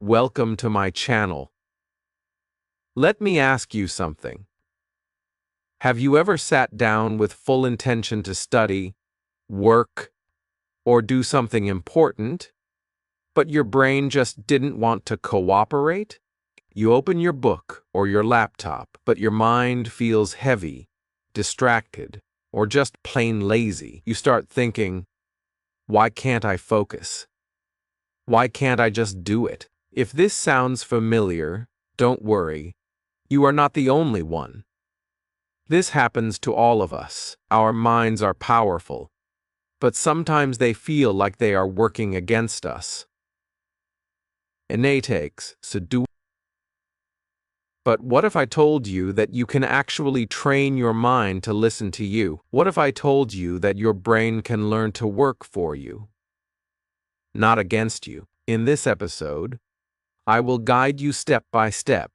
Welcome to my channel. Let me ask you something. Have you ever sat down with full intention to study, work, or do something important, but your brain just didn't want to cooperate? You open your book or your laptop, but your mind feels heavy, distracted, or just plain lazy. You start thinking, why can't I focus? Why can't I just do it? If this sounds familiar, don't worry. You are not the only one. This happens to all of us. Our minds are powerful, but sometimes they feel like they are working against us. But what if I told you that you can actually train your mind to listen to you? What if I told you that your brain can learn to work for you, not against you? In this episode, I will guide you step by step,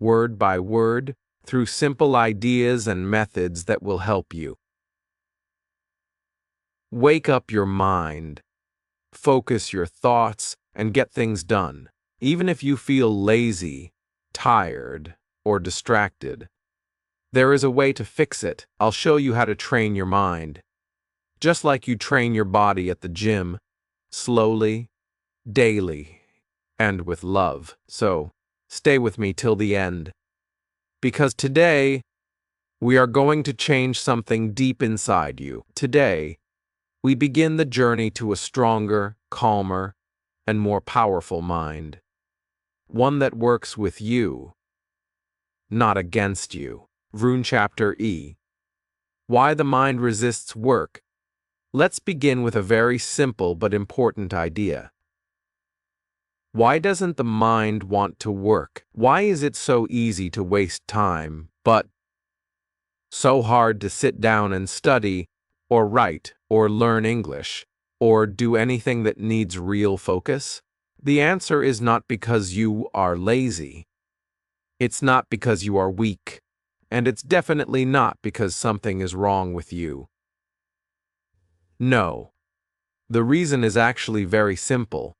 word by word, through simple ideas and methods that will help you. Wake up your mind, focus your thoughts, and get things done. Even if you feel lazy, tired, or distracted, there is a way to fix it. I'll show you how to train your mind. Just like you train your body at the gym, slowly, daily, and with love. So, stay with me till the end. Because today, we are going to change something deep inside you. Today, we begin the journey to a stronger, calmer, and more powerful mind. One that works with you, not against you. Rune Chapter E. Why the mind resists work. Let's begin with a very simple but important idea. Why doesn't the mind want to work? Why is it so easy to waste time, but so hard to sit down and study, or write, or learn English, or do anything that needs real focus? The answer is not because you are lazy. It's not because you are weak, and it's definitely not because something is wrong with you. No. The reason is actually very simple.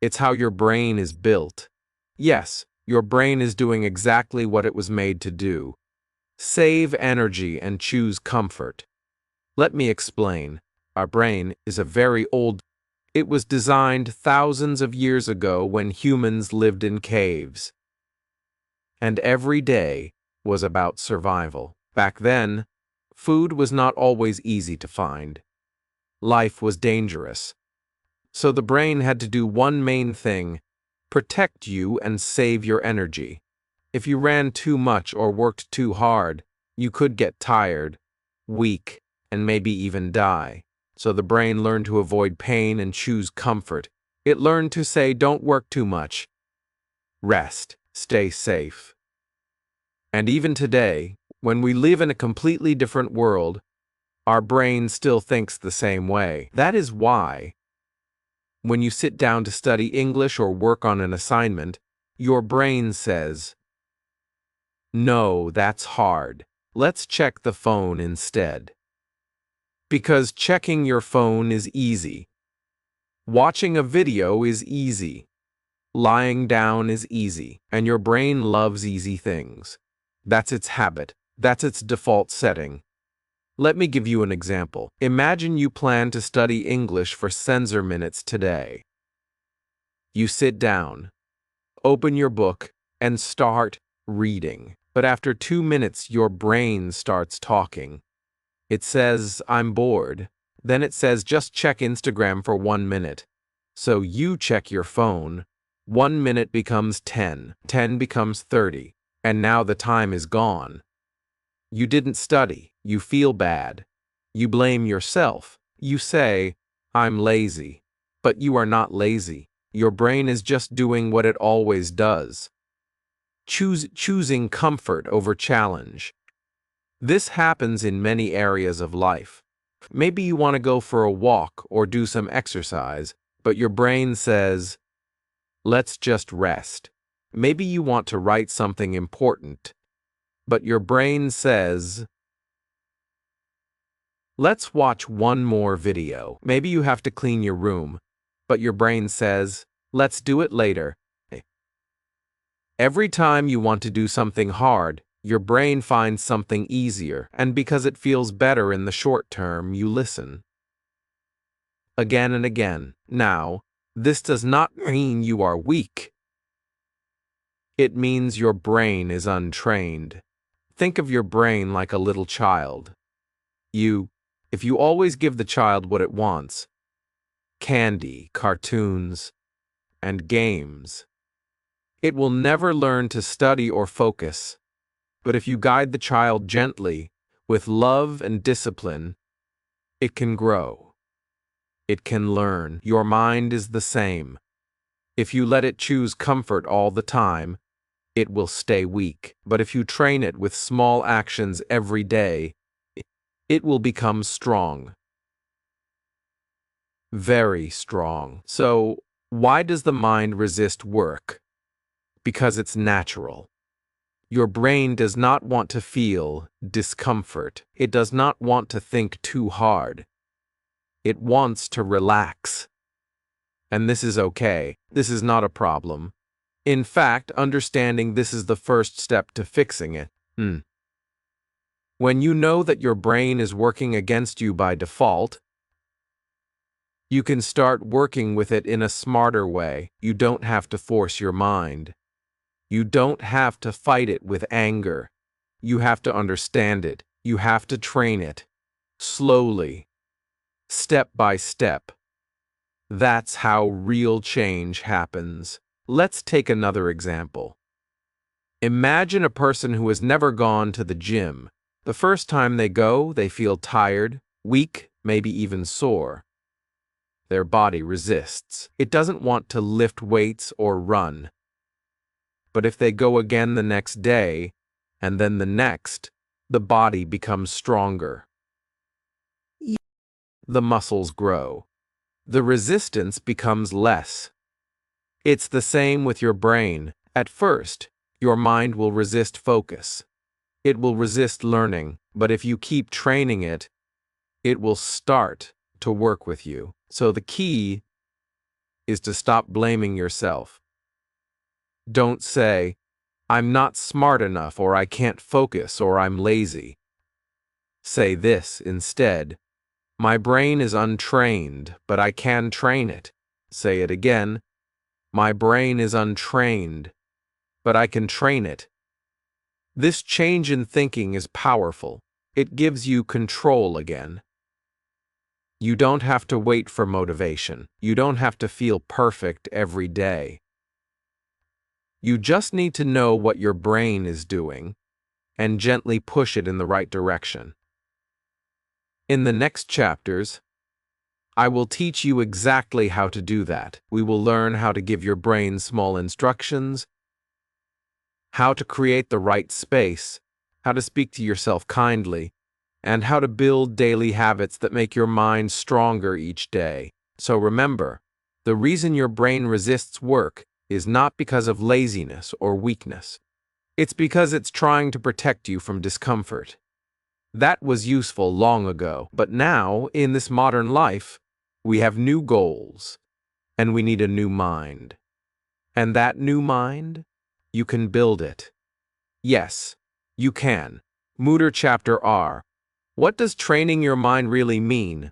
It's how your brain is built. Yes, your brain is doing exactly what it was made to do. Save energy and choose comfort. Let me explain. Our brain is a very old. It was designed thousands of years ago when humans lived in caves. And every day was about survival. Back then, food was not always easy to find. Life was dangerous. So the brain had to do one main thing: protect you and save your energy. If you ran too much or worked too hard, you could get tired, weak, and maybe even die. So the brain learned to avoid pain and choose comfort. It learned to say, don't work too much. Rest, stay safe. And even today, when we live in a completely different world, our brain still thinks the same way. That is why, when you sit down to study English or work on an assignment, your brain says, no, that's hard. Let's check the phone instead. Because checking your phone is easy. Watching a video is easy. Lying down is easy. And your brain loves easy things. That's its habit. That's its default setting. Let me give you an example. Imagine you plan to study English for censor minutes today. You sit down, open your book, and start reading. But after 2 minutes, your brain starts talking. It says, I'm bored. Then it says, just check Instagram for 1 minute. So you check your phone. 1 minute becomes 10. 10 becomes 30. And now the time is gone. You didn't study. You feel bad. You blame yourself. You say, I'm lazy. But you are not lazy. Your brain is just doing what it always does. Choosing comfort over challenge. This happens in many areas of life. Maybe you want to go for a walk or do some exercise, but your brain says, let's just rest. Maybe you want to write something important, but your brain says, let's watch one more video. Maybe you have to clean your room, but your brain says, let's do it later. Every time you want to do something hard, your brain finds something easier, and because it feels better in the short term, you listen. Again and again. Now, this does not mean you are weak. It means your brain is untrained. Think of your brain like a little child. If you always give the child what it wants, candy, cartoons, and games, it will never learn to study or focus. But if you guide the child gently, with love and discipline, it can grow. It can learn. Your mind is the same. If you let it choose comfort all the time, it will stay weak. But if you train it with small actions every day, it will become strong. Very strong. So, why does the mind resist work? Because it's natural. Your brain does not want to feel discomfort. It does not want to think too hard. It wants to relax. And this is okay. This is not a problem. In fact, understanding this is the first step to fixing it. When you know that your brain is working against you by default, you can start working with it in a smarter way. You don't have to force your mind. You don't have to fight it with anger. You have to understand it. You have to train it. Slowly. Step by step. That's how real change happens. Let's take another example. Imagine a person who has never gone to the gym. The first time they go, they feel tired, weak, maybe even sore. Their body resists. It doesn't want to lift weights or run. But if they go again the next day, and then the next, the body becomes stronger. The muscles grow. The resistance becomes less. It's the same with your brain. At first, your mind will resist focus. It will resist learning, but if you keep training it, it will start to work with you. So the key is to stop blaming yourself. Don't say, "I'm not smart enough," or "I can't focus," or "I'm lazy." Say this instead, "My brain is untrained, but I can train it." Say it again, "My brain is untrained, but I can train it." This change in thinking is powerful. It gives you control again. You don't have to wait for motivation. You don't have to feel perfect every day. You just need to know what your brain is doing and gently push it in the right direction. In the next chapters, I will teach you exactly how to do that. We will learn how to give your brain small instructions, how to create the right space, how to speak to yourself kindly, and how to build daily habits that make your mind stronger each day. So remember, the reason your brain resists work is not because of laziness or weakness. It's because it's trying to protect you from discomfort. That was useful long ago, but now, in this modern life, we have new goals, and we need a new mind. And that new mind, you can build it. Yes, you can. Mutter Chapter R. What does training your mind really mean?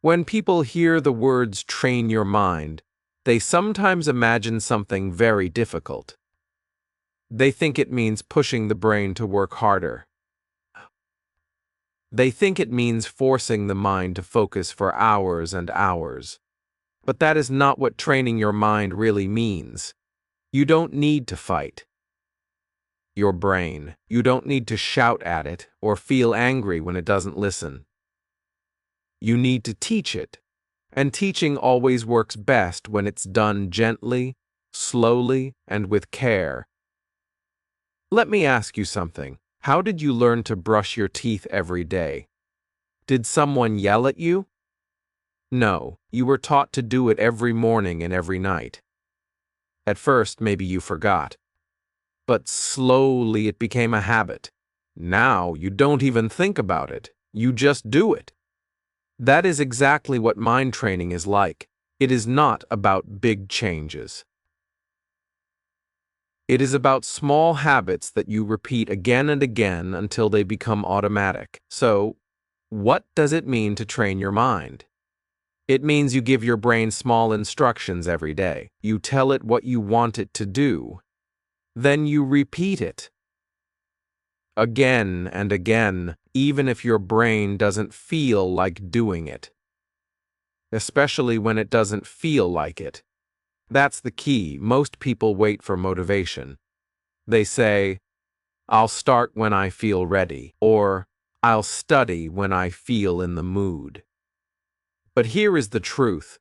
When people hear the words train your mind, they sometimes imagine something very difficult. They think it means pushing the brain to work harder. They think it means forcing the mind to focus for hours and hours. But that is not what training your mind really means. You don't need to fight your brain. You don't need to shout at it or feel angry when it doesn't listen. You need to teach it, and teaching always works best when it's done gently, slowly, and with care. Let me ask you something. How did you learn to brush your teeth every day? Did someone yell at you? No, you were taught to do it every morning and every night. At first, maybe you forgot. But slowly it became a habit. Now you don't even think about it. You just do it. That is exactly what mind training is like. It is not about big changes. It is about small habits that you repeat again and again until they become automatic. So, what does it mean to train your mind? It means you give your brain small instructions every day. You tell it what you want it to do. Then you repeat it again and again, even if your brain doesn't feel like doing it. Especially when it doesn't feel like it. That's the key. Most people wait for motivation. They say, I'll start when I feel ready, or I'll study when I feel in the mood. But here is the truth.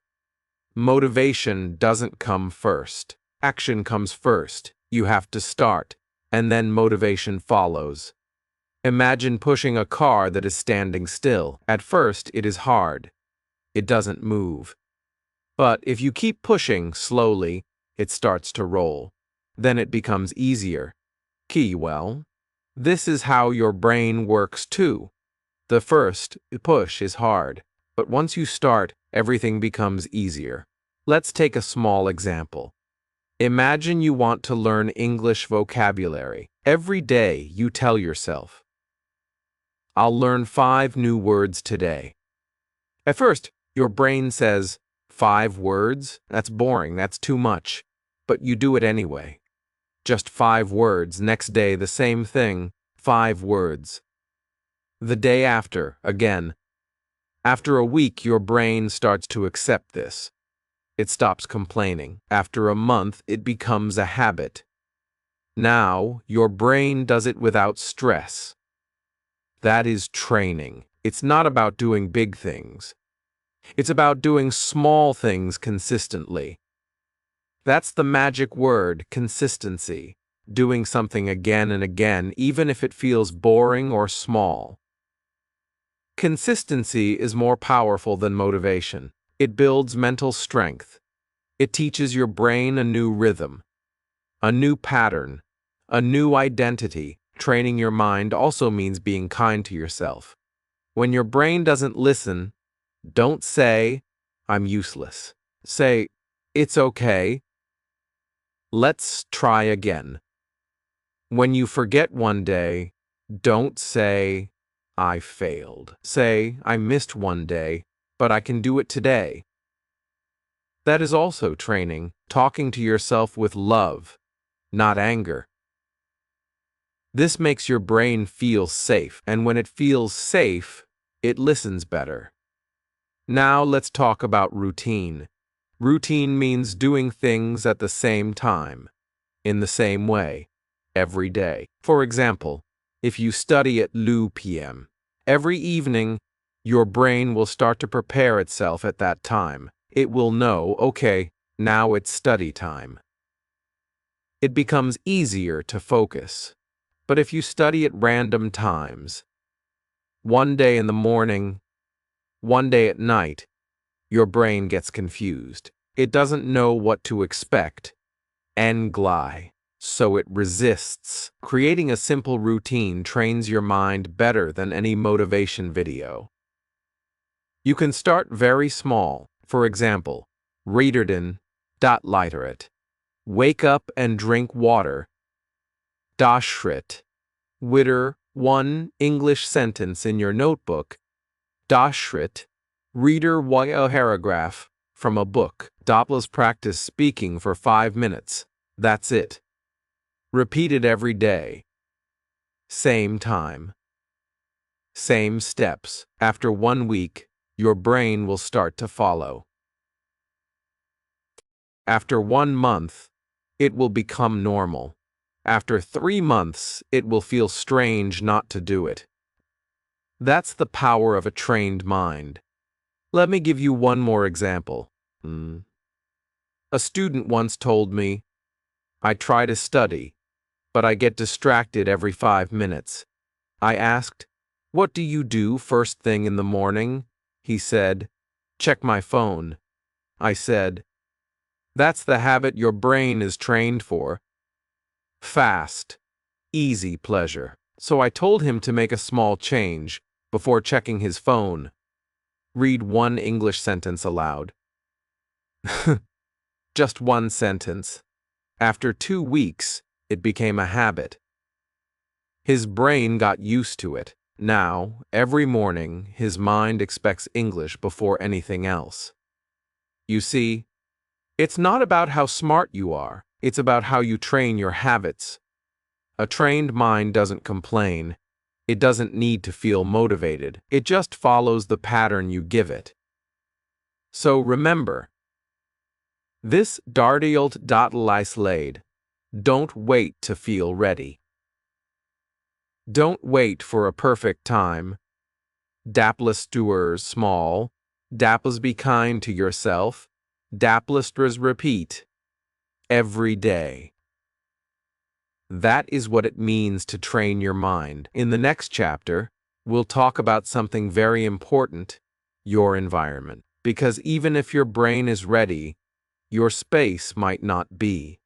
Motivation doesn't come first. Action comes first. You have to start, and then motivation follows. Imagine pushing a car that is standing still. At first, it is hard. It doesn't move. But if you keep pushing slowly, it starts to roll. Then it becomes easier. This is how your brain works too. The first push is hard, but once you start, everything becomes easier. Let's take a small example. Imagine you want to learn English vocabulary. Every day you tell yourself, I'll learn 5 new words today. At first, your brain says, 5 words? That's boring, that's too much. But you do it anyway. Just 5 words. Next day, the same thing, 5 words. The day after, again. After a week, your brain starts to accept this. It stops complaining. After a month, it becomes a habit. Now, your brain does it without stress. That is training. It's not about doing big things. It's about doing small things consistently. That's the magic word, consistency. Doing something again and again, even if it feels boring or small. Consistency is more powerful than motivation. It builds mental strength. It teaches your brain a new rhythm, a new pattern, a new identity. Training your mind also means being kind to yourself. When your brain doesn't listen, don't say, I'm useless. Say, it's okay. Let's try again. When you forget one day, don't say, I failed. Say, I missed one day, but I can do it today. That is also training, talking to yourself with love, not anger. This makes your brain feel safe, and when it feels safe, it listens better. Now let's talk about routine. Routine means doing things at the same time, in the same way, every day. For example, if you study at 2 p.m., every evening, your brain will start to prepare itself at that time. It will know, okay, now it's study time. It becomes easier to focus. But if you study at random times, one day in the morning, one day at night, your brain gets confused. It doesn't know what to expect. So it resists. Creating a simple routine trains your mind better than any motivation video. You can start very small. For example, literate. Wake up and drink water. Schritt. Witter, 1 English sentence in your notebook. Schritt. Reader a paragraph from a book. Doppler's practice speaking for 5 minutes. That's it. Repeat it every day. Same time. Same steps. After 1 week, your brain will start to follow. After 1 month, it will become normal. After 3 months, it will feel strange not to do it. That's the power of a trained mind. Let me give you one more example. A student once told me, I try to study, but I get distracted every 5 minutes. I asked, what do you do first thing in the morning? He said, check my phone. I said, that's the habit your brain is trained for. Fast, easy pleasure. So I told him to make a small change before checking his phone. Read 1 English sentence aloud. Just 1 sentence. After 2 weeks, It became a habit. His brain got used to it. Now, every morning, his mind expects English before anything else. You see, it's not about how smart you are, it's about how you train your habits. A trained mind doesn't complain. It doesn't need to feel motivated. It just follows the pattern you give it. So remember, this dardialt dotelislade. Don't wait to feel ready. Don't wait for a perfect time. Dapplest doers small. Dapplest be kind to yourself. Dapplesters repeat. Every day. That is what it means to train your mind. In the next chapter, we'll talk about something very important, your environment. Because even if your brain is ready, your space might not be.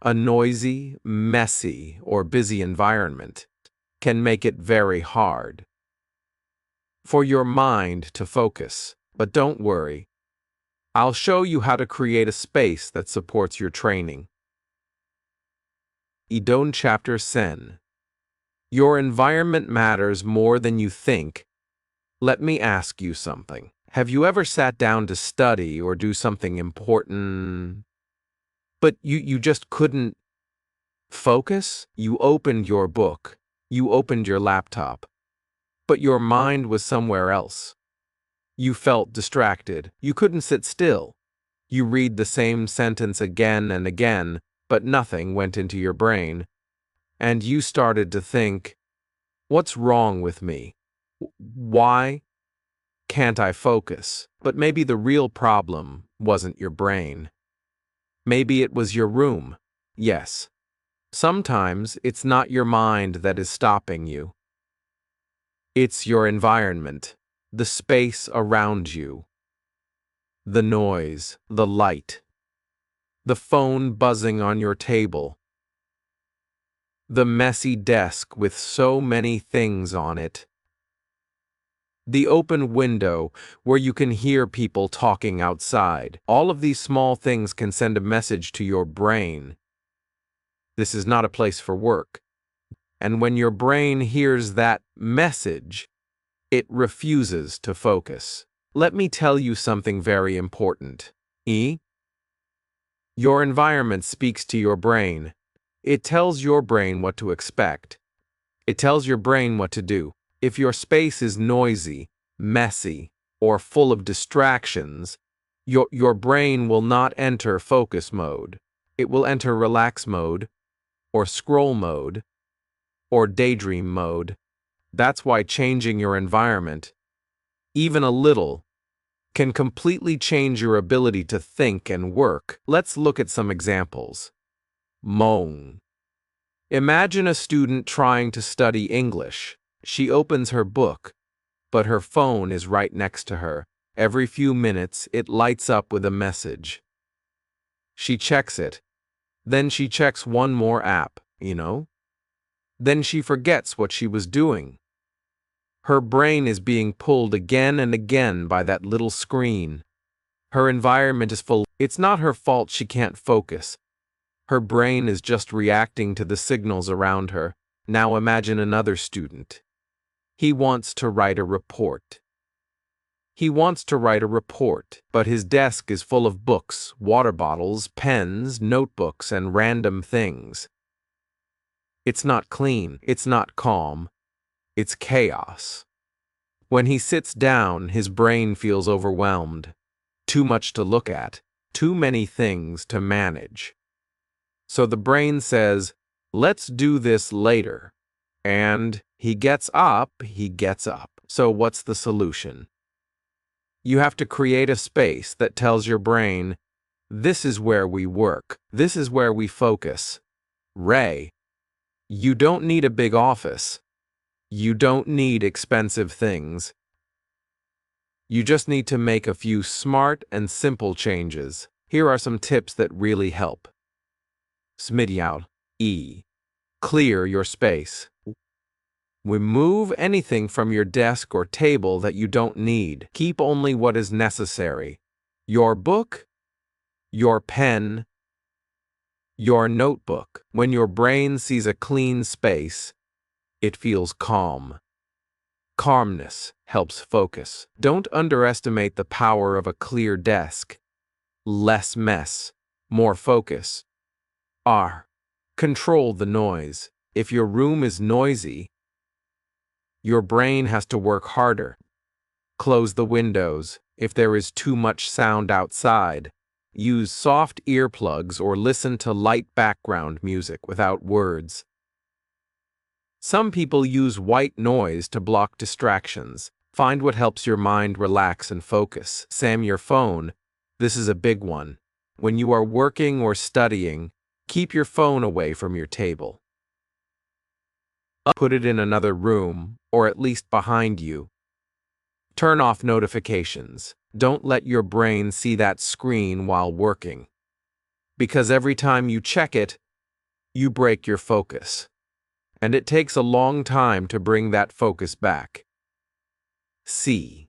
A noisy, messy, or busy environment can make it very hard for your mind to focus. But don't worry, I'll show you how to create a space that supports your training. Idon Chapter 10. Your environment matters more than you think. Let me ask you something. Have you ever sat down to study or do something important, but you just couldn't focus? You opened your book, you opened your laptop, but your mind was somewhere else. You felt distracted. You couldn't sit still. You read the same sentence again and again, but nothing went into your brain. And you started to think, what's wrong with me? Why can't I focus? But maybe the real problem wasn't your brain. Maybe it was your room. Yes. Sometimes it's not your mind that is stopping you. It's your environment, the space around you, the noise, the light, the phone buzzing on your table, the messy desk with so many things on it, the open window where you can hear people talking outside. All of these small things can send a message to your brain. This is not a place for work. And when your brain hears that message, it refuses to focus. Let me tell you something very important. Your environment speaks to your brain. It tells your brain what to expect. It tells your brain what to do. If your space is noisy, messy, or full of distractions, your brain will not enter focus mode. It will enter relax mode, or scroll mode, or daydream mode. That's why changing your environment, even a little, can completely change your ability to think and work. Let's look at some examples. Moan. Imagine a student trying to study English. She opens her book, but her phone is right next to her. Every few minutes, it lights up with a message. She checks it. Then she checks one more app, Then she forgets what she was doing. Her brain is being pulled again and again by that little screen. Her environment is full. It's not her fault she can't focus. Her brain is just reacting to the signals around her. Now imagine another student. He wants to write a report. But his desk is full of books, water bottles, pens, notebooks, and random things. It's not clean. It's not calm. It's chaos. When he sits down, his brain feels overwhelmed. Too much to look at. Too many things to manage. So the brain says, let's do this later. And he gets up. So what's the solution? You have to create a space that tells your brain, this is where we work. This is where we focus. Ray, you don't need a big office. You don't need expensive things. You just need to make a few smart and simple changes. Here are some tips that really help. Smidjout. Clear your space. Remove anything from your desk or table that you don't need. Keep only what is necessary. Your book, your pen, Your notebook. When your brain sees a clean space, it feels calm. Calmness helps focus. Don't underestimate the power of a clear desk. Less mess, more focus. R. Control the noise. If your room is noisy, your brain has to work harder. Close the windows if there is too much sound outside. Use soft earplugs or listen to light background music without words. Some people use white noise to block distractions. Find what helps your mind relax and focus. Sam, your phone. This is a big one. When you are working or studying, keep your phone away from your table. Put it in another room, or at least behind you. Turn off notifications. Don't let your brain see that screen while working. Because every time you check it, you break your focus. And it takes a long time to bring that focus back. C.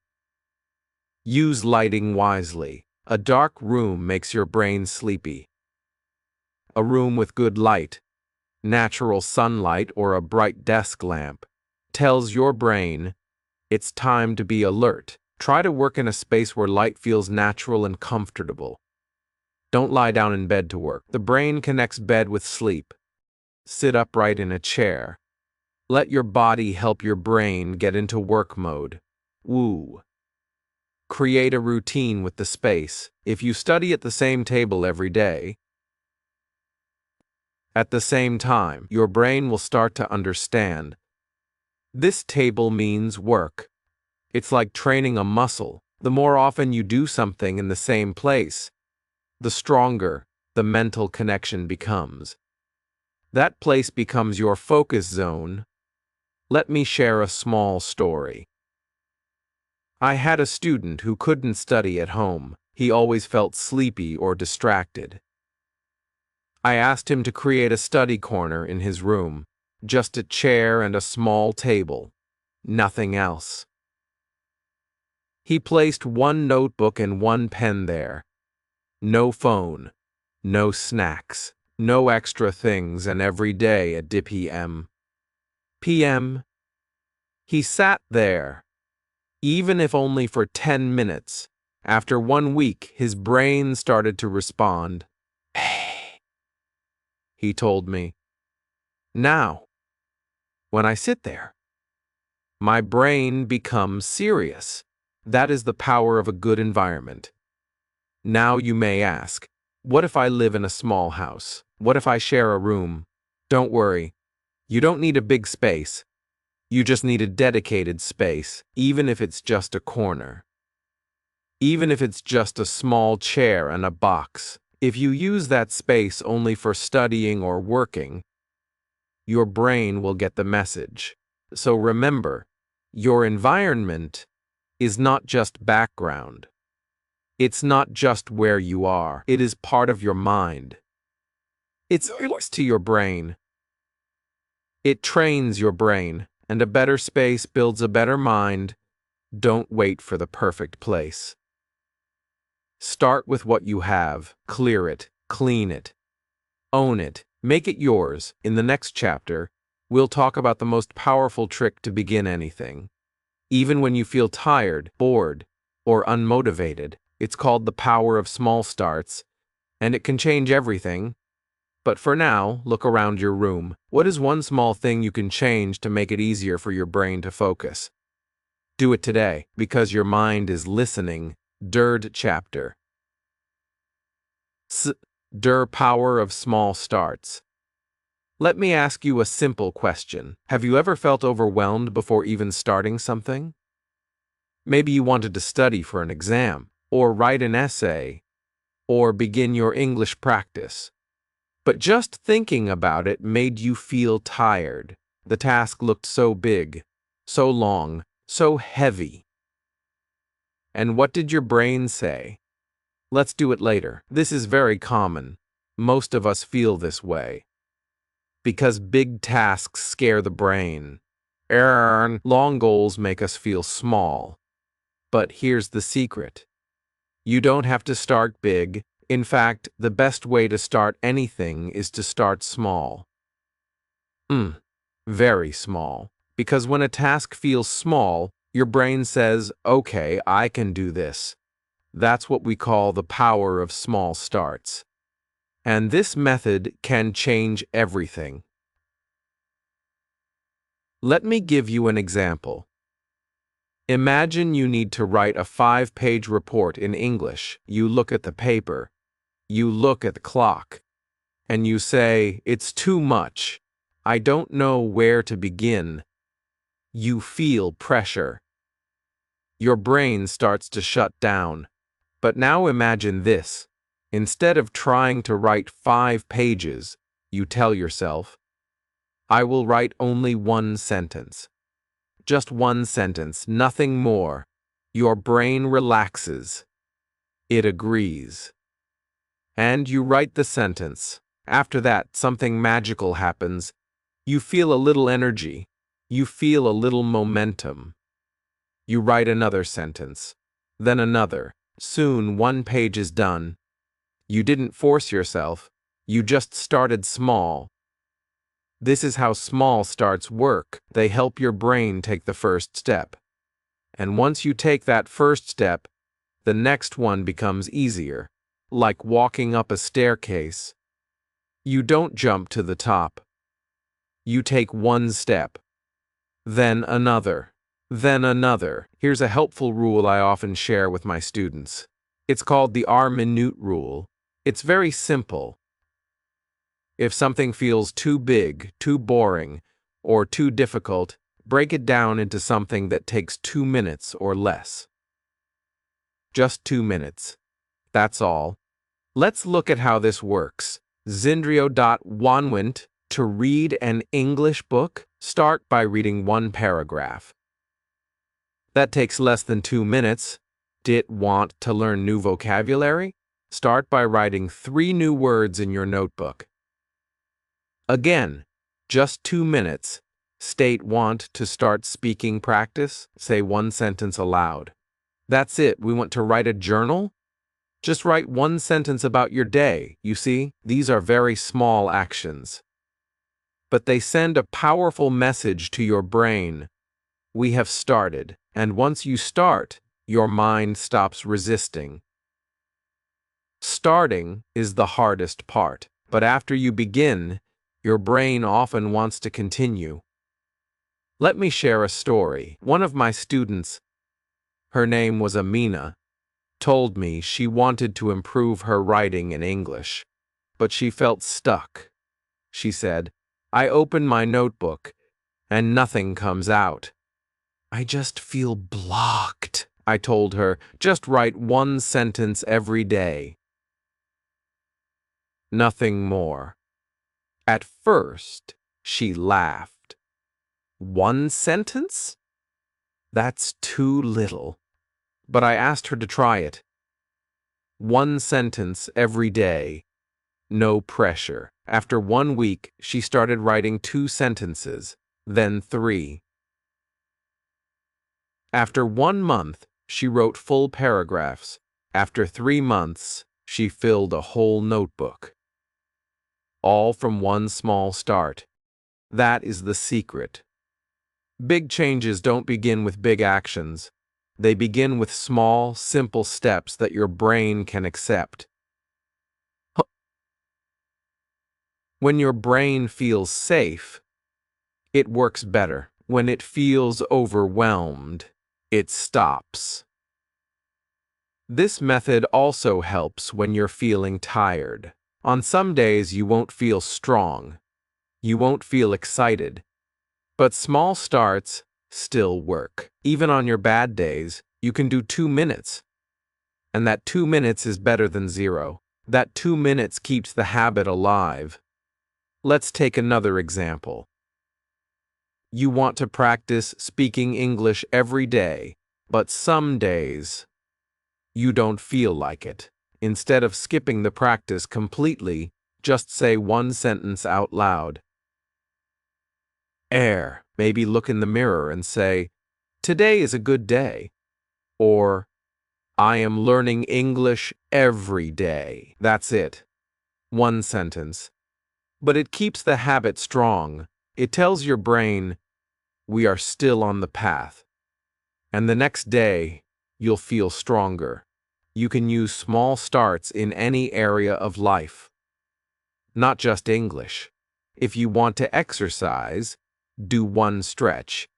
Use lighting wisely. A dark room makes your brain sleepy. A room with good light, natural sunlight or a bright desk lamp, tells your brain it's time to be alert. Try to work in a space where light feels natural and comfortable. Don't lie down in bed to work. The brain connects bed with sleep. Sit upright in a chair. Let your body help your brain get into work mode. Woo. Create a routine with the space. If you study at the same table every day, at the same time, your brain will start to understand. This table means work. It's like training a muscle. The more often you do something in the same place, the stronger the mental connection becomes. That place becomes your focus zone. Let me share a small story. I had a student who couldn't study at home. He always felt sleepy or distracted. I asked him to create a study corner in his room, just a chair and a small table, nothing else. He placed one notebook and one pen there. No phone, no snacks, no extra things, and every day at p.m. He sat there, even if only for 10 minutes. After 1 week, his brain started to respond. Hey, he told me. Now, when I sit there, my brain becomes serious. That is the power of a good environment. Now you may ask, what if I live in a small house? What if I share a room? Don't worry. You don't need a big space. You just need a dedicated space, even if it's just a corner. Even if it's just a small chair and a box. If you use that space only for studying or working, your brain will get the message. So remember, your environment is not just background. It's not just where you are. It is part of your mind. It's to your brain. It trains your brain, and a better space builds a better mind. Don't wait for the perfect place. Start with what you have. Clear it, clean it, own it, make it yours. In the next chapter, we'll talk about the most powerful trick to begin anything. Even when you feel tired, bored, or unmotivated, it's called the power of small starts, and it can change everything. But for now, look around your room. What is one small thing you can change to make it easier for your brain to focus? Do it today, because your mind is listening. Third chapter. Der power of small starts. Let me ask you a simple question. Have you ever felt overwhelmed before even starting something? Maybe you wanted to study for an exam, or write an essay, or begin your English practice. But just thinking about it made you feel tired. The task looked so big, so long, so heavy. And what did your brain say? Let's do it later. This is very common. Most of us feel this way. Because big tasks scare the brain. Long goals make us feel small. But here's the secret. You don't have to start big. In fact, the best way to start anything is to start small. Very small. Because when a task feels small, your brain says, okay, I can do this. That's what we call the power of small starts. And this method can change everything. Let me give you an example. Imagine you need to write a 5-page report in English. You look at the paper, you look at the clock, and you say, it's too much. I don't know where to begin. You feel pressure. Your brain starts to shut down. But now imagine this. Instead of trying to write 5 pages, you tell yourself, I will write only 1 sentence. Just 1 sentence, nothing more. Your brain relaxes. It agrees. And you write the sentence. After that, something magical happens. You feel a little energy. You feel a little momentum. You write another sentence. Then another. Soon 1 page is done. You didn't force yourself. You just started small. This is how small starts work. They help your brain take the first step. And once you take that first step, the next one becomes easier, like walking up a staircase. You don't jump to the top. You take 1 step, then another, then another. Here's a helpful rule I often share with my students. It's called the R-minute rule. It's very simple. If something feels too big, too boring, or too difficult, break it down into something that takes 2 minutes or less. Just 2 minutes. That's all. Let's look at how this works. Zindrio.wanwint. To read an English book, start by reading 1 paragraph. That takes less than 2 minutes. Did want to learn new vocabulary? Start by writing 3 new words in your notebook. Again, just 2 minutes. State want to start speaking practice? Say 1 sentence aloud. That's it. We want to write a journal? Just write 1 sentence about your day. You see, these are very small actions. But they send a powerful message to your brain. We have started, and once you start, your mind stops resisting. Starting is the hardest part, but after you begin, your brain often wants to continue. Let me share a story. One of my students, her name was Amina, told me she wanted to improve her writing in English, but she felt stuck. She said, I open my notebook, and nothing comes out. I just feel blocked. I told her, just write 1 sentence every day. Nothing more. At first, she laughed. 1 sentence? That's too little. But I asked her to try it. 1 sentence every day. No pressure. After 1 week, she started writing 2 sentences, then 3. After 1 month, she wrote full paragraphs. After 3 months, she filled a whole notebook. All from 1 small start. That is the secret. Big changes don't begin with big actions. They begin with small, simple steps that your brain can accept. When your brain feels safe, it works better. When it feels overwhelmed, it stops. This method also helps when you're feeling tired. On some days you won't feel strong. You won't feel excited. But small starts still work. Even on your bad days, you can do 2 minutes. And that 2 minutes is better than 0. That 2 minutes keeps the habit alive. Let's take another example. You want to practice speaking English every day, but some days you don't feel like it. Instead of skipping the practice completely, just say 1 sentence out loud. Maybe look in the mirror and say, today is a good day. Or, I am learning English every day. That's it. One sentence. But it keeps the habit strong. It tells your brain, we are still on the path. And the next day, you'll feel stronger. You can use small starts in any area of life, not just English. If you want to exercise, do one stretch.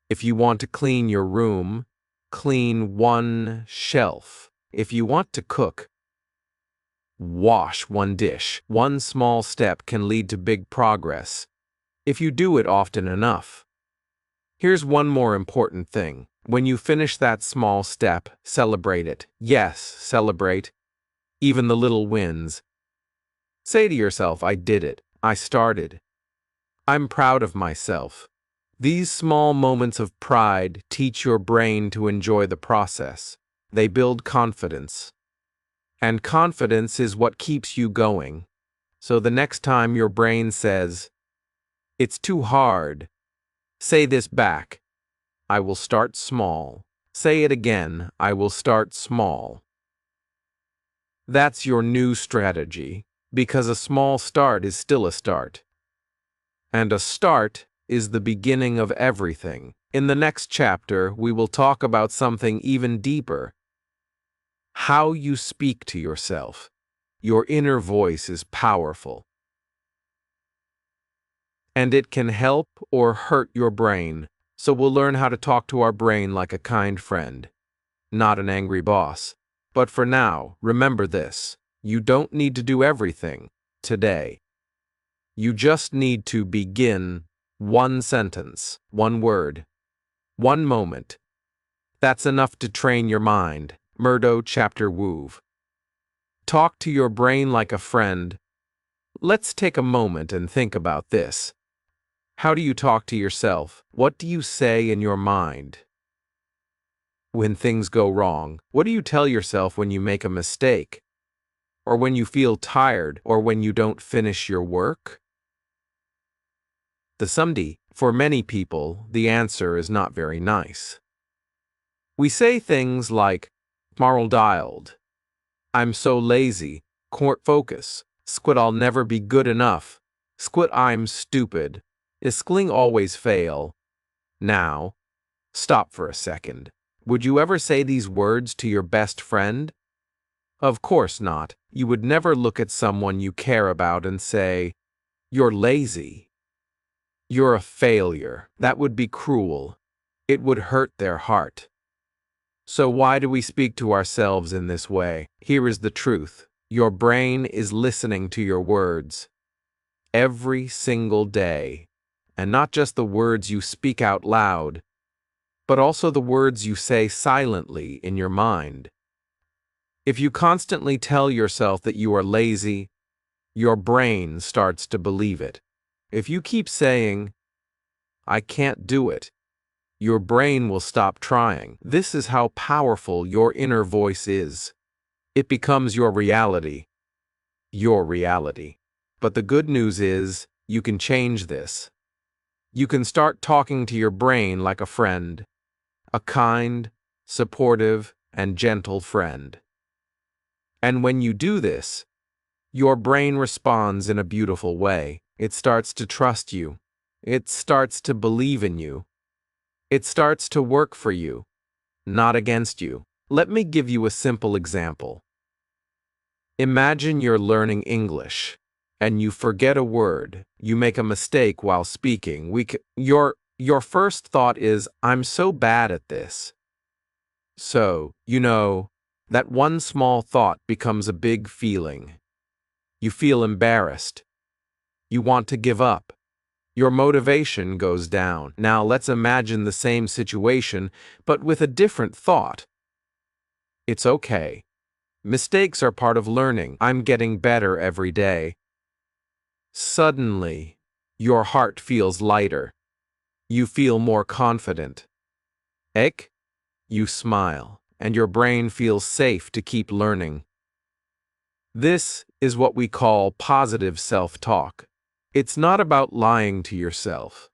If you want to clean your room, clean one shelf. If you want to cook, wash one dish. One small step can lead to big progress if you do it often enough. Here's one more important thing. When you finish that small step, celebrate it. Yes, celebrate. Even the little wins. Say to yourself, I did it. I started. I'm proud of myself. These small moments of pride teach your brain to enjoy the process. They build confidence. And confidence is what keeps you going. So the next time your brain says, it's too hard, say this back. I will start small. Say it again. I will start small. That's your new strategy, because a small start is still a start. And a start is the beginning of everything. In the next chapter, we will talk about something even deeper. How you speak to yourself. Your inner voice is powerful. And it can help or hurt your brain. So we'll learn how to talk to our brain like a kind friend, not an angry boss. But for now, remember this. You don't need to do everything today. You just need to begin one sentence, one word, one moment. That's enough to train your mind. Murdo chapter Wove. Talk to your brain like a friend. Let's take a moment and think about this. How do you talk to yourself? What do you say in your mind? When things go wrong, what do you tell yourself when you make a mistake? Or when you feel tired, or when you don't finish your work? The Sumdi, for many people, the answer is not very nice. We say things like, Marl dialed, I'm so lazy, court focus, squid I'll never be good enough, squid I'm stupid, iskling always fail. Now, stop for a second. Would you ever say these words to your best friend? Of course not. You would never look at someone you care about and say, you're lazy. You're a failure. That would be cruel. It would hurt their heart. So why do we speak to ourselves in this way? Here is the truth. Your brain is listening to your words every single day. And not just the words you speak out loud, but also the words you say silently in your mind. If you constantly tell yourself that you are lazy, your brain starts to believe it. If you keep saying, I can't do it, your brain will stop trying. This is how powerful your inner voice is. It becomes your reality. Your reality. But the good news is, you can change this. You can start talking to your brain like a friend. A kind, supportive, and gentle friend. And when you do this, your brain responds in a beautiful way. It starts to trust you. It starts to believe in you. It starts to work for you, not against you. Let me give you a simple example. Imagine you're learning English, and you forget a word. You make a mistake while speaking. Your first thought is, I'm so bad at this. So, that one small thought becomes a big feeling. You feel embarrassed. You want to give up. Your motivation goes down. Now let's imagine the same situation, but with a different thought. It's okay. Mistakes are part of learning. I'm getting better every day. Suddenly, your heart feels lighter. You feel more confident. Ek? You smile, and your brain feels safe to keep learning. This is what we call positive self-talk. It's not about lying to yourself.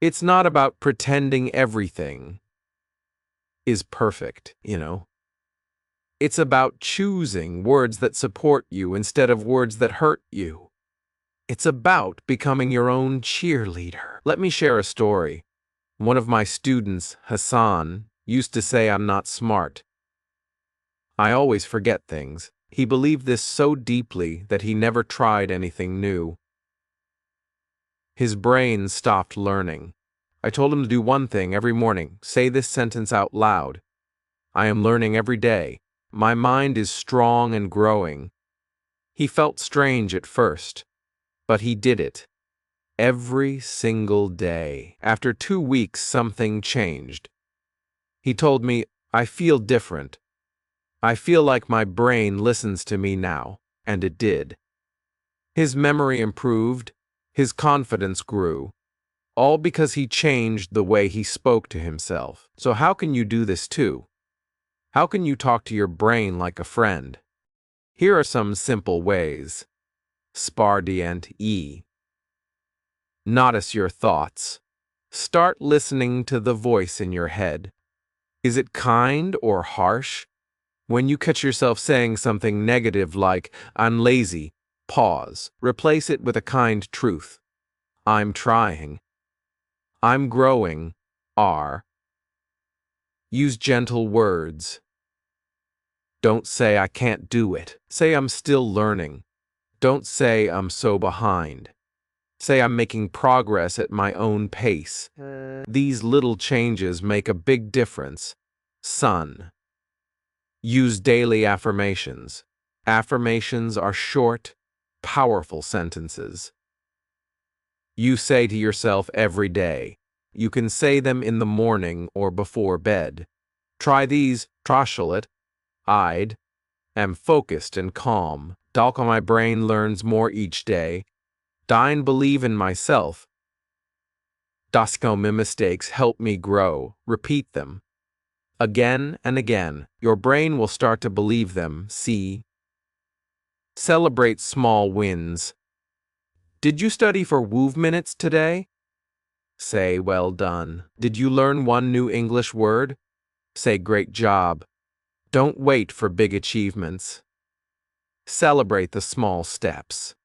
It's not about pretending everything. is perfect. It's about choosing words that support you instead of words that hurt you. It's about becoming your own cheerleader. Let me share a story. One of my students, Hassan, used to say I'm not smart. I always forget things. He believed this so deeply that he never tried anything new. His brain stopped learning. I told him to do one thing every morning. Say this sentence out loud. I am learning every day. My mind is strong and growing. He felt strange at first, but he did it. Every single day. After 2 weeks, something changed. He told me, I feel different. I feel like my brain listens to me now, and it did. His memory improved, his confidence grew, all because he changed the way he spoke to himself. So how can you do this too? How can you talk to your brain like a friend? Here are some simple ways. Spardient E. Notice your thoughts. Start listening to the voice in your head. Is it kind or harsh? When you catch yourself saying something negative like, I'm lazy, pause. Replace it with a kind truth. I'm trying. I'm growing. Are. Use gentle words. Don't say I can't do it. Say I'm still learning. Don't say I'm so behind. Say I'm making progress at my own pace. These little changes make a big difference. Son. Use daily affirmations. Affirmations are short, powerful sentences. You say to yourself every day. You can say them in the morning or before bed. Try these. Trashlet. I'd. Am focused and calm. Dalka my brain learns more each day. Dine believe in myself. Dasko my mistakes help me grow. Repeat them. Again and again, your brain will start to believe them. See? Celebrate small wins. Did you study for WOV minutes today? Say, well done. Did you learn one new English word? Say, great job. Don't wait for big achievements. Celebrate the small steps.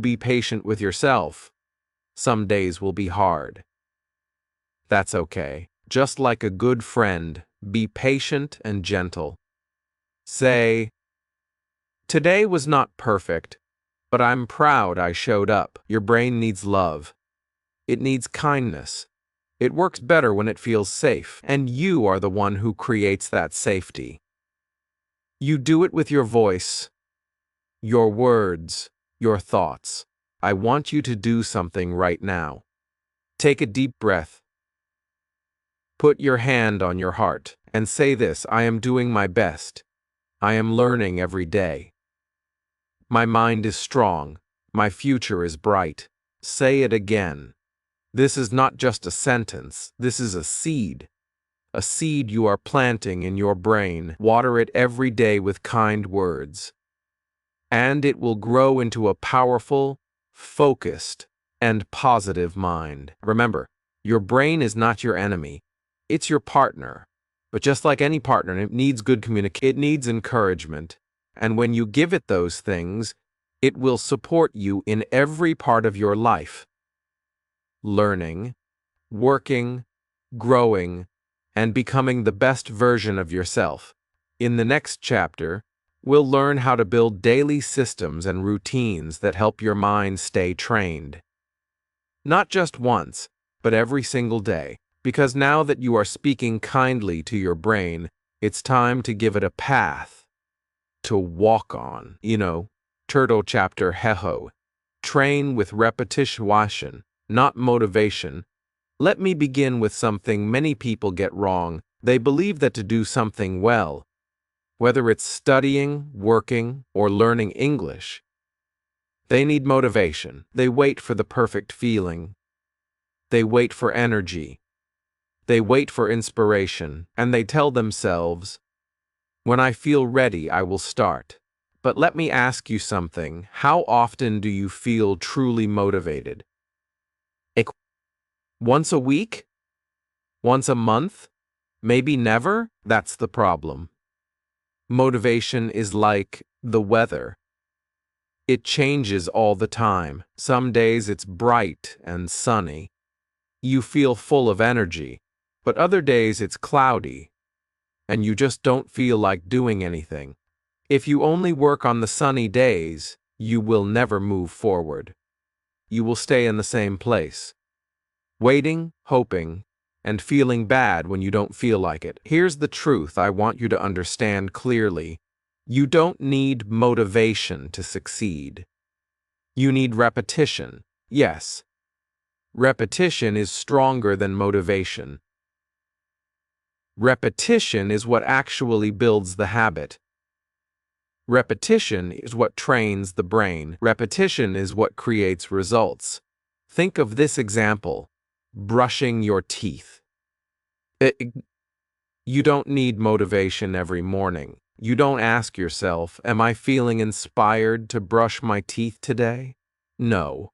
Be patient with yourself. Some days will be hard. That's okay. Just like a good friend, be patient and gentle. Say, today was not perfect, but I'm proud I showed up. Your brain needs love. It needs kindness. It works better when it feels safe, and you are the one who creates that safety. You do it with your voice, your words, your thoughts. I want you to do something right now. Take a deep breath. Put your hand on your heart and say this, I am doing my best. I am learning every day. My mind is strong. My future is bright. Say it again. This is not just a sentence. This is a seed. A seed you are planting in your brain. Water it every day with kind words. And it will grow into a powerful, focused, and positive mind. Remember, your brain is not your enemy. It's your partner. But just like any partner, it needs good communication. It needs encouragement. And when you give it those things, it will support you in every part of your life. Learning, working, growing, and becoming the best version of yourself. In the next chapter, we'll learn how to build daily systems and routines that help your mind stay trained. Not just once, but every single day. Because now that you are speaking kindly to your brain, it's time to give it a path to walk on. Turtle chapter heho. Train with repetition, not motivation. Let me begin with something many people get wrong. They believe that to do something well, whether it's studying, working, or learning English, they need motivation. They wait for the perfect feeling. They wait for energy. They wait for inspiration, and they tell themselves, when I feel ready, I will start. But let me ask you something. How often do you feel truly motivated? Once a week? Once a month? Maybe never? That's the problem. Motivation is like the weather. It changes all the time. Some days it's bright and sunny. You feel full of energy, but other days it's cloudy, and you just don't feel like doing anything. If you only work on the sunny days, you will never move forward. You will stay in the same place, waiting, hoping, and feeling bad when you don't feel like it. Here's the truth I want you to understand clearly. You don't need motivation to succeed. You need repetition. Yes, repetition is stronger than motivation. Repetition is what actually builds the habit. Repetition is what trains the brain. Repetition is what creates results. Think of this example: brushing your teeth. You don't need motivation every morning. You don't ask yourself, am I feeling inspired to brush my teeth today? No.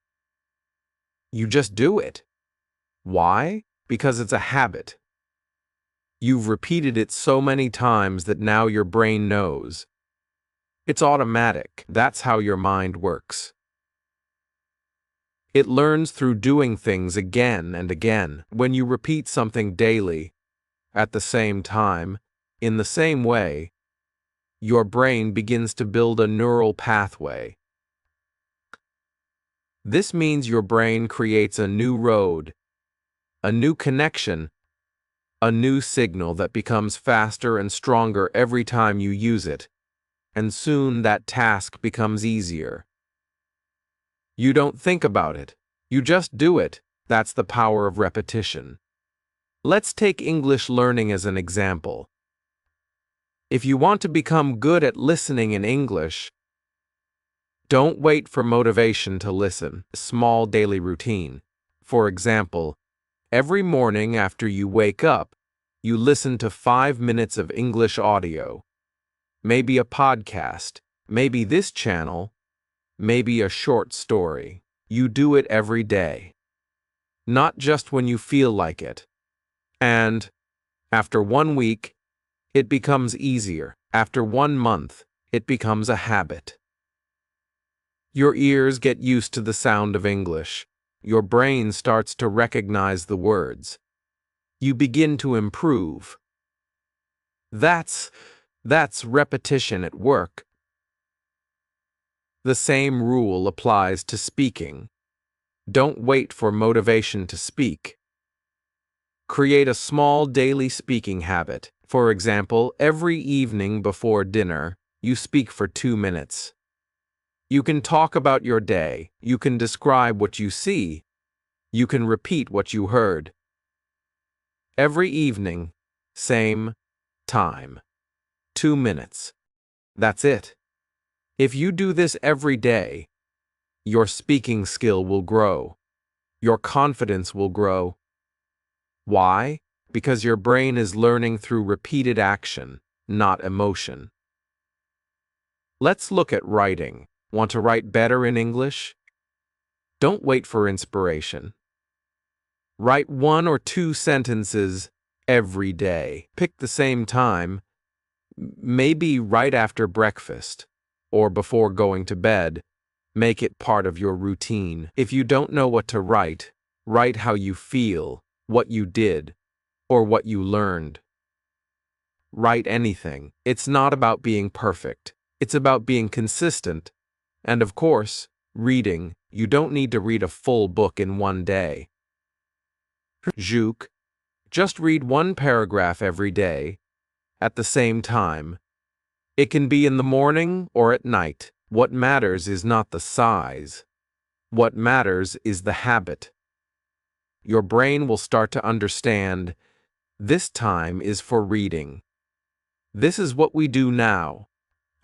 You just do it. Why? Because it's a habit. You've repeated it so many times that now your brain knows. It's automatic. That's how your mind works. It learns through doing things again and again. When you repeat something daily, at the same time, in the same way, your brain begins to build a neural pathway. This means your brain creates a new road, a new connection, a new signal that becomes faster and stronger every time you use it, and soon that task becomes easier. You don't think about it, you just do it. That's the power of repetition. Let's take English learning as an example. If you want to become good at listening in English, don't wait for motivation to listen. A small daily routine. For example, every morning after you wake up, you listen to 5 minutes of English audio. Maybe a podcast, maybe this channel, maybe a short story. You do it every day, not just when you feel like it. And after 1 week, it becomes easier. After 1 month, it becomes a habit. Your ears get used to the sound of English. Your brain starts to recognize the words. You begin to improve. That's repetition at work. The same rule applies to speaking. Don't wait for motivation to speak. Create a small daily speaking habit. For example, every evening before dinner, you speak for 2 minutes. You can talk about your day. You can describe what you see. You can repeat what you heard. Every evening, same time. 2 minutes. That's it. If you do this every day, your speaking skill will grow. Your confidence will grow. Why? Because your brain is learning through repeated action, not emotion. Let's look at writing. Want to write better in English? Don't wait for inspiration. Write 1 or 2 sentences every day. Pick the same time, maybe right after breakfast or before going to bed. Make it part of your routine. If you don't know what to write, write how you feel, what you did, or what you learned. Write anything. It's not about being perfect. It's about being consistent. And of course, reading. You don't need to read a full book in 1 day. Just read 1 paragraph every day, at the same time. It can be in the morning or at night. What matters is not the size. What matters is the habit. Your brain will start to understand, this time is for reading. This is what we do now.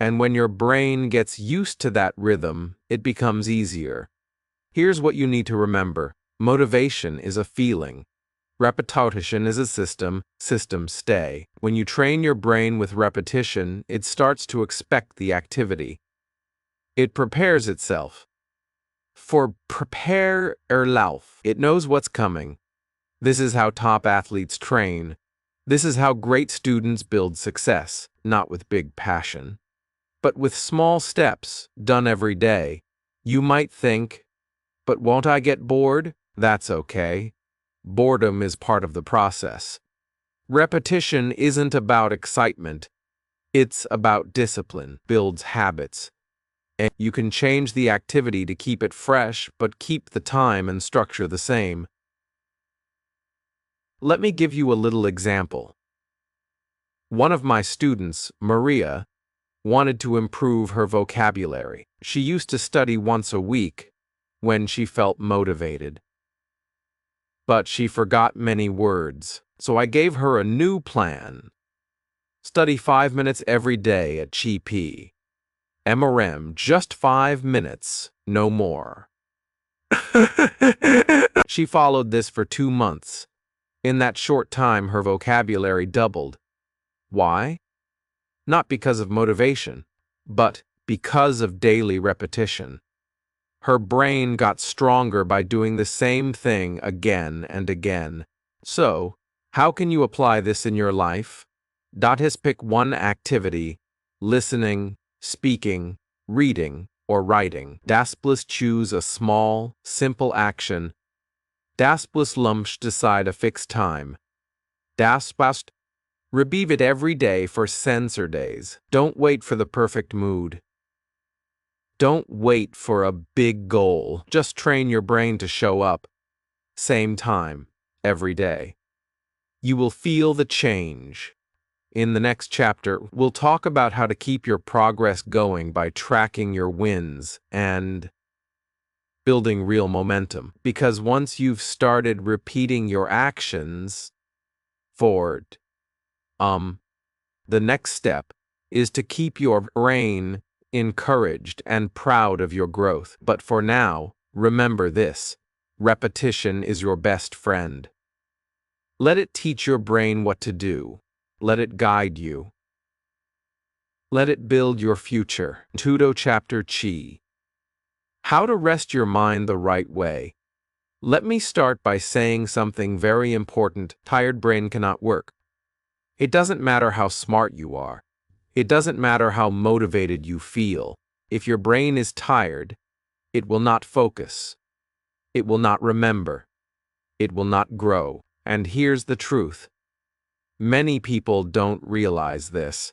And when your brain gets used to that rhythm, it becomes easier. Here's what you need to remember. Motivation is a feeling. Repetition is a system. Systems stay. When you train your brain with repetition, it starts to expect the activity. It prepares itself. For prepare Lauf. It knows what's coming. This is how top athletes train. This is how great students build success, not with big passion, but with small steps done every day. You might think, but won't I get bored? That's okay. Boredom is part of the process. Repetition isn't about excitement. It's about discipline, builds habits. And you can change the activity to keep it fresh, but keep the time and structure the same. Let me give you a little example. One of my students, Maria, wanted to improve her vocabulary. She used to study once a week when she felt motivated. But she forgot many words, so I gave her a new plan. Study 5 minutes every day at GP. MRM, just 5 minutes, no more. She followed this for 2 months. In that short time, her vocabulary doubled. Why? Not because of motivation, but because of daily repetition. Her brain got stronger by doing the same thing again and again. So, how can you apply this in your life? Just pick one activity: listening, speaking, reading, or writing. Plus choose a small, simple action. Plus lumps decide a fixed time. Plus repeat it every day for sensor days. Don't wait for the perfect mood. Don't wait for a big goal. Just train your brain to show up. Same time, every day. You will feel the change. In the next chapter, we'll talk about how to keep your progress going by tracking your wins and building real momentum. Because once you've started repeating your actions forward, the next step is to keep your brain encouraged and proud of your growth. But for now, remember this: repetition is your best friend. Let it teach your brain what to do. Let it guide you. Let it build your future. Tudo Chapter Chi. How to rest your mind the right way. Let me start by saying something very important. Tired brain cannot work. It doesn't matter how smart you are. It doesn't matter how motivated you feel. If your brain is tired, it will not focus. It will not remember. It will not grow. And here's the truth. Many people don't realize this.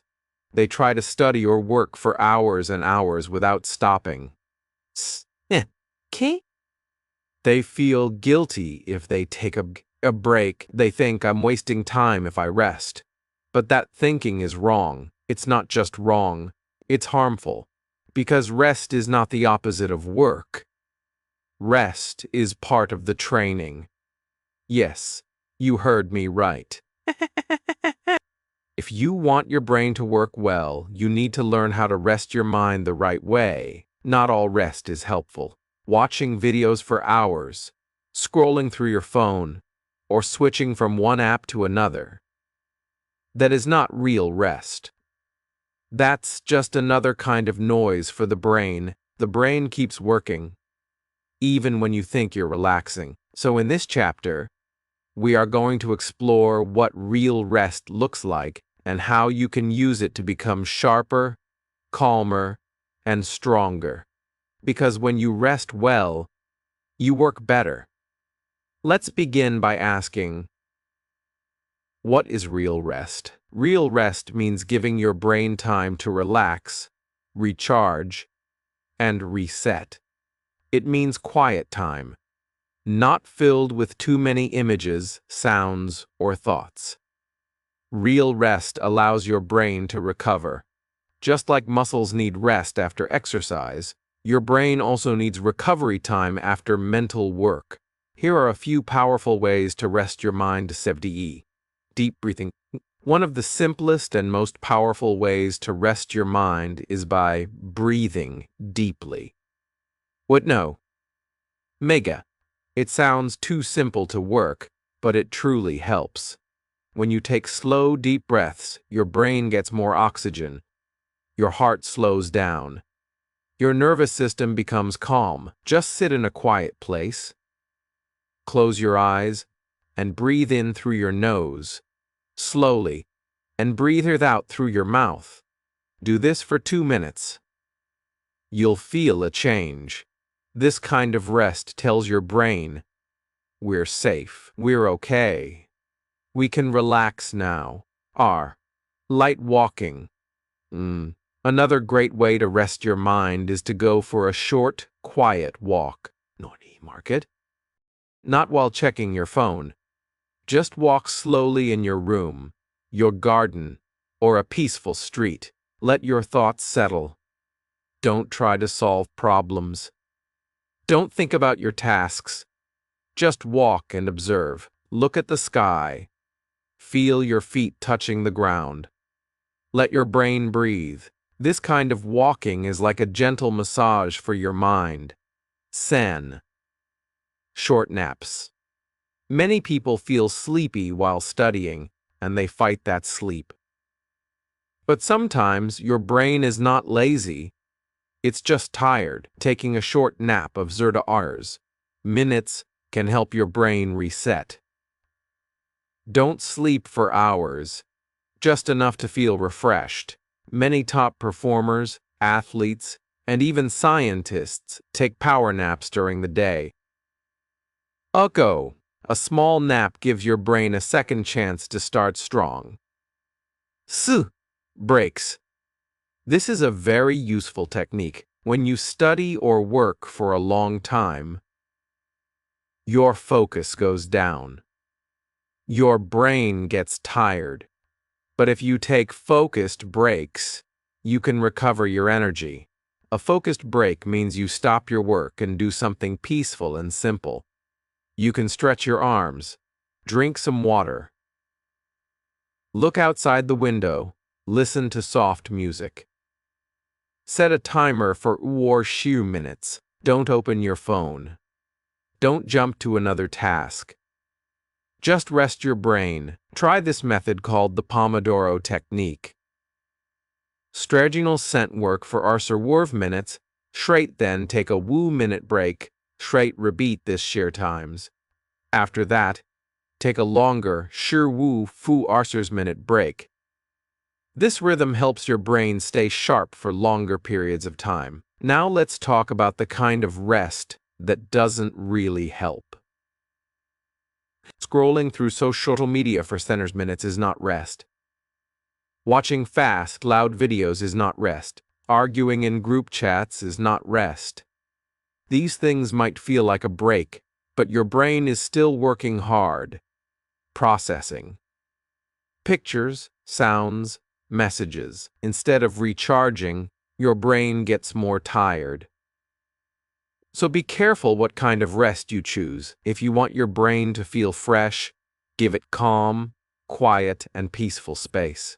They try to study or work for hours and hours without stopping. They feel guilty if they take a break. They think, I'm wasting time if I rest. But that thinking is wrong. It's not just wrong, it's harmful. Because rest is not the opposite of work. Rest is part of the training. Yes, you heard me right. If you want your brain to work well, you need to learn how to rest your mind the right way. Not all rest is helpful. Watching videos for hours, scrolling through your phone, or switching from one app to another. That is not real rest. That's just another kind of noise for the brain. The brain keeps working, even when you think you're relaxing. So in this chapter, we are going to explore what real rest looks like and how you can use it to become sharper, calmer, and stronger. Because when you rest well, you work better. Let's begin by asking, what is real rest? Real rest means giving your brain time to relax, recharge, and reset. It means quiet time, not filled with too many images, sounds, or thoughts. Real rest allows your brain to recover. Just like muscles need rest after exercise, your brain also needs recovery time after mental work. Here are a few powerful ways to rest your mind. Deep breathing. One of the simplest and most powerful ways to rest your mind is by breathing deeply. What? No. Mega. It sounds too simple to work, but it truly helps. When you take slow, deep breaths, your brain gets more oxygen. Your heart slows down. Your nervous system becomes calm. Just sit in a quiet place. Close your eyes and breathe in through your nose. slowly, and breathe it out through your mouth. Do this for 2 minutes. You'll feel a change. This kind of rest tells your brain, we're safe, we're okay. We can relax now. Light walking. Another great way to rest your mind is to go for a short, quiet walk. Naughty market. Not while checking your phone. Just walk slowly in your room, your garden, or a peaceful street. Let your thoughts settle. Don't try to solve problems. Don't think about your tasks. Just walk and observe. Look at the sky. Feel your feet touching the ground. Let your brain breathe. This kind of walking is like a gentle massage for your mind. Sen. Short naps. Many people feel sleepy while studying, and they fight that sleep. But sometimes your brain is not lazy. It's just tired. Taking a short nap of 30 minutes can help your brain reset. Don't sleep for hours, just enough to feel refreshed. Many top performers, athletes, and even scientists take power naps during the day. A small nap gives your brain a second chance to start strong. Breaks. This is a very useful technique when you study or work for a long time. Your focus goes down. Your brain gets tired. But if you take focused breaks, you can recover your energy. A focused break means you stop your work and do something peaceful and simple. You can stretch your arms, drink some water, look outside the window, listen to soft music. Set a timer for 2 minutes. Don't open your phone. Don't jump to another task. Just rest your brain. Try this method called the Pomodoro technique. Strategical scent work for 2 minutes, straight then take a 2 minute break, straight repeat this sheer times. After that, take a longer, 2 minute break. This rhythm helps your brain stay sharp for longer periods of time. Now let's talk about the kind of rest that doesn't really help. Scrolling through social media for 10 minutes is not rest. Watching fast, loud videos is not rest. Arguing in group chats is not rest. These things might feel like a break, but your brain is still working hard. Processing. Pictures, sounds, messages. Instead of recharging, your brain gets more tired. So be careful what kind of rest you choose. If you want your brain to feel fresh, give it calm, quiet, and peaceful space.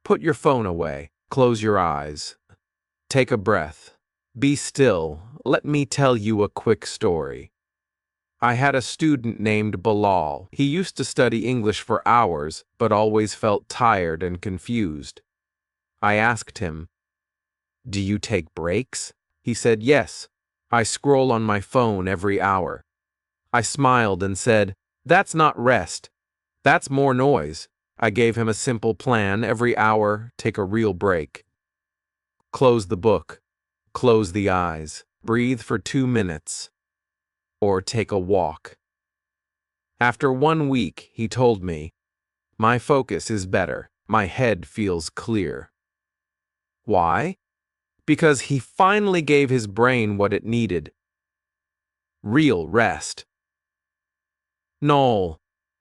Put your phone away. Close your eyes. Take a breath. Be still. Let me tell you a quick story. I had a student named Bilal. He used to study English for hours, but always felt tired and confused. I asked him, "Do you take breaks?" He said, "Yes. I scroll on my phone every hour." I smiled and said, "That's not rest. That's more noise." I gave him a simple plan: every hour, take a real break. Close the book. Close the eyes. Breathe for 2 minutes. Or take a walk. After 1 week, he told me, "My focus is better. My head feels clear." Why? Because he finally gave his brain what it needed. Real rest. No.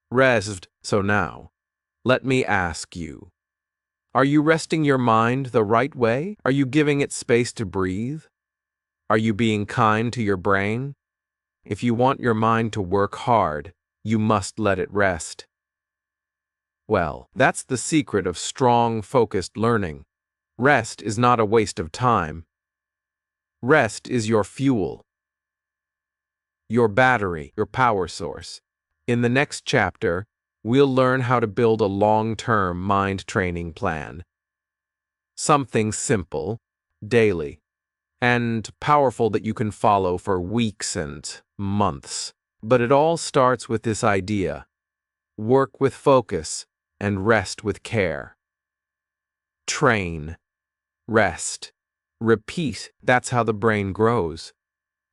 Rest. So now, let me ask you, are you resting your mind the right way? Are you giving it space to breathe? Are you being kind to your brain? If you want your mind to work hard, you must let it rest. Well, that's the secret of strong, focused learning. Rest is not a waste of time. Rest is your fuel, your battery, your power source. In the next chapter, we'll learn how to build a long-term mind training plan. Something simple, daily, and powerful that you can follow for weeks and months. But it all starts with this idea. Work with focus, and rest with care. Train, rest, repeat. That's how the brain grows.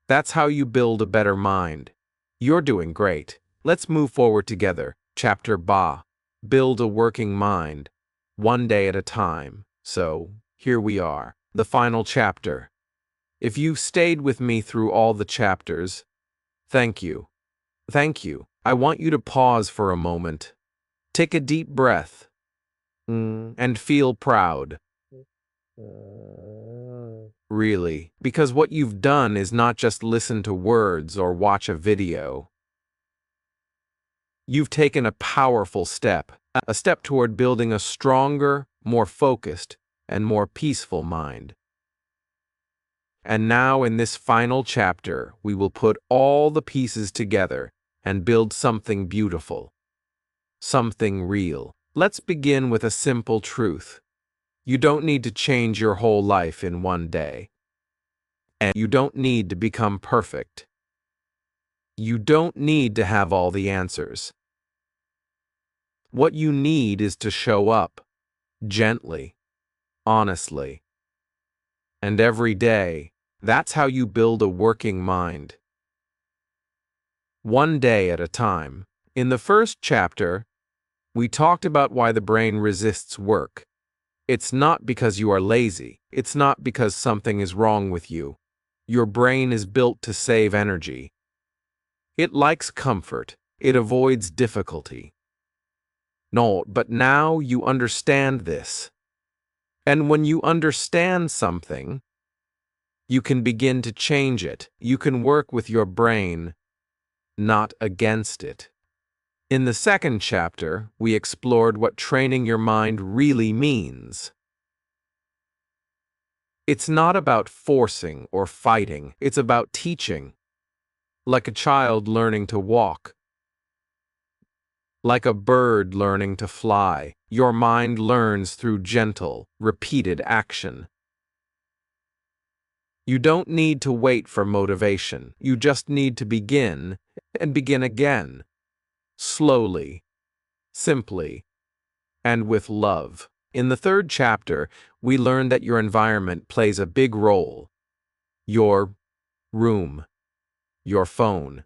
That's how you build a better mind. You're doing great. Let's move forward together. Chapter Ba. Build a working mind, one day at a time. So, here we are, the final chapter. If you've stayed with me through all the chapters, thank you. Thank you. I want you to pause for a moment. Take a deep breath and feel proud. Really, because what you've done is not just listen to words or watch a video. You've taken a powerful step, a step toward building a stronger, more focused, and more peaceful mind. And now in this final chapter, we will put all the pieces together and build something beautiful, something real. Let's begin with a simple truth. You don't need to change your whole life in one day. And you don't need to become perfect. You don't need to have all the answers. What you need is to show up, gently, honestly. And every day, that's how you build a working mind. One day at a time. In the first chapter, we talked about why the brain resists work. It's not because you are lazy. It's not because something is wrong with you. Your brain is built to save energy. It likes comfort. It avoids difficulty. No, but now you understand this. And when you understand something, you can begin to change it. You can work with your brain, not against it. In the second chapter, we explored what training your mind really means. It's not about forcing or fighting. It's about teaching. Like a child learning to walk. Like a bird learning to fly, your mind learns through gentle, repeated action. You don't need to wait for motivation. You just need to begin and begin again. Slowly, simply, and with love. In the third chapter, we learn that your environment plays a big role. Your room, your phone,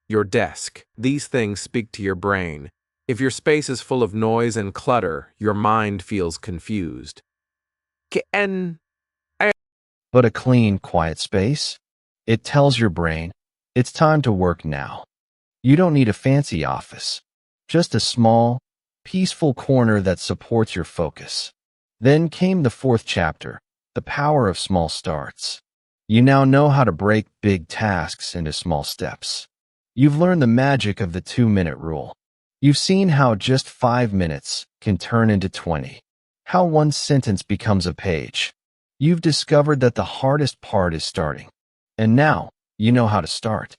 your desk. These things speak to your brain. If your space is full of noise and clutter, your mind feels confused. But a clean, quiet space? It tells your brain, it's time to work now. You don't need a fancy office, just a small, peaceful corner that supports your focus. Then came the fourth chapter, the power of small starts. You now know how to break big tasks into small steps. You've learned the magic of the 2-minute rule. You've seen how just 5 minutes can turn into 20, how one sentence becomes a page. You've discovered that the hardest part is starting. And now, you know how to start.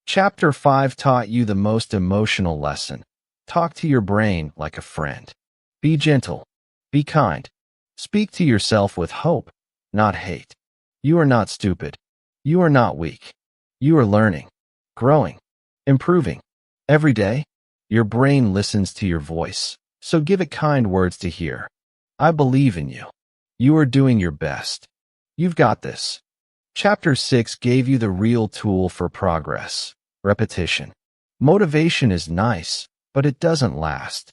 Chapter 5 taught you the most emotional lesson. Talk to your brain like a friend. Be gentle. Be kind. Speak to yourself with hope, not hate. You are not stupid. You are not weak. You are learning, growing, improving. Every day, your brain listens to your voice, so give it kind words to hear. I believe in you. You are doing your best. You've got this. Chapter 6 gave you the real tool for progress. Repetition. Motivation is nice, but it doesn't last.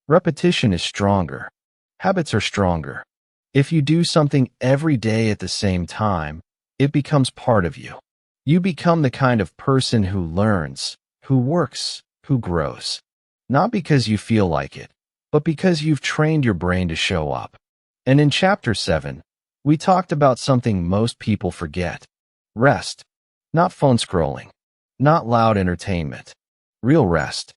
Repetition is stronger. Habits are stronger. If you do something every day at the same time, it becomes part of you. You become the kind of person who learns, who works, who grows. Not because you feel like it, but because you've trained your brain to show up. And in Chapter 7, we talked about something most people forget. Rest. Not phone scrolling. Not loud entertainment. Real rest.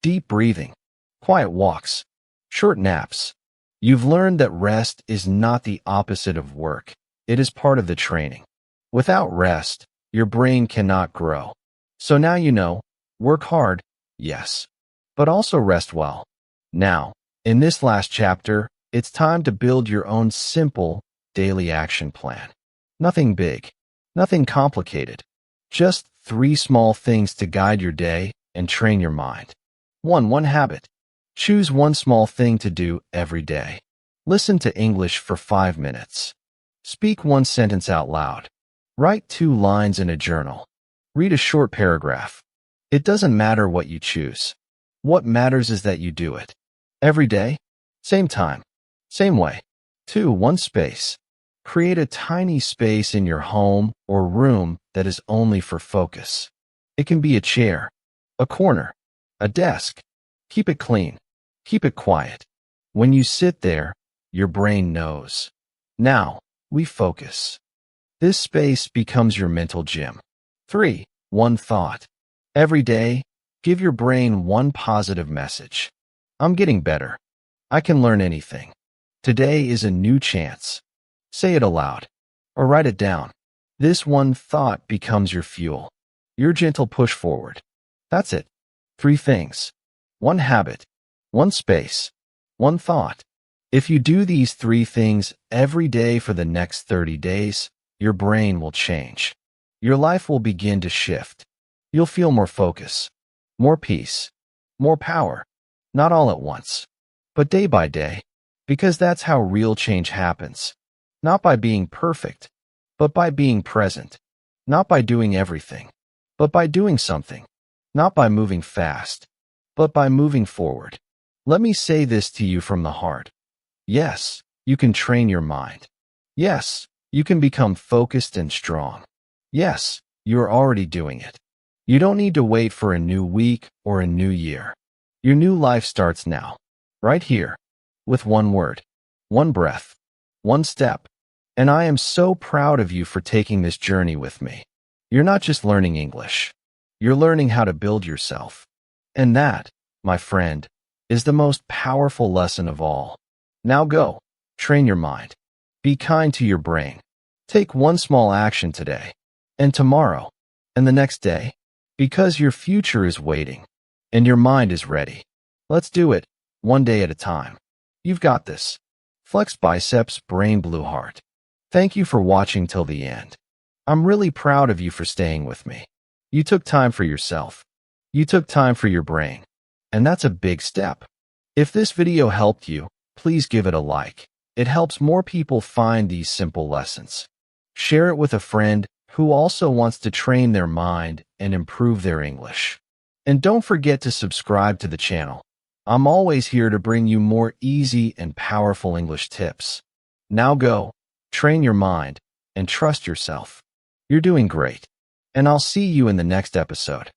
Deep breathing. Quiet walks. Short naps. You've learned that rest is not the opposite of work. It is part of the training. Without rest, your brain cannot grow. So now you know, work hard, yes, but also rest well. Now, in this last chapter, it's time to build your own simple, daily action plan. Nothing big, nothing complicated. Just 3 small things to guide your day and train your mind. 1 habit. Choose one small thing to do every day. Listen to English for 5 minutes. Speak one sentence out loud. Write 2 lines in a journal. Read a short paragraph. It doesn't matter what you choose. What matters is that you do it. Every day, same time, same way. 2. One space. Create a tiny space in your home or room that is only for focus. It can be a chair, a corner, a desk. Keep it clean. Keep it quiet. When you sit there, your brain knows. Now, we focus. This space becomes your mental gym. 3. One thought. Every day, give your brain one positive message. I'm getting better. I can learn anything. Today is a new chance. Say it aloud or write it down. This one thought becomes your fuel, your gentle push forward. That's it. 3 things. One habit, one space, one thought. If you do these 3 things every day for the next 30 days, your brain will change. Your life will begin to shift. You'll feel more focus, more peace, more power. Not all at once, but day by day, because that's how real change happens. Not by being perfect, but by being present. Not by doing everything, but by doing something. Not by moving fast, but by moving forward. Let me say this to you from the heart. Yes, you can train your mind. Yes, you can become focused and strong. Yes, you are already doing it. You don't need to wait for a new week or a new year. Your new life starts now, right here, with one word, one breath, one step. And I am so proud of you for taking this journey with me. You're not just learning English. You're learning how to build yourself. And that, my friend, is the most powerful lesson of all. Now go, train your mind. Be kind to your brain. Take one small action today, and tomorrow, and the next day, because your future is waiting, and your mind is ready. Let's do it, one day at a time. You've got this. Flex biceps, brain, blue heart. Thank you for watching till the end. I'm really proud of you for staying with me. You took time for yourself. You took time for your brain. And that's a big step. If this video helped you, please give it a like. It helps more people find these simple lessons. Share it with a friend who also wants to train their mind and improve their English. And don't forget to subscribe to the channel. I'm always here to bring you more easy and powerful English tips. Now go, train your mind, and trust yourself. You're doing great. And I'll see you in the next episode.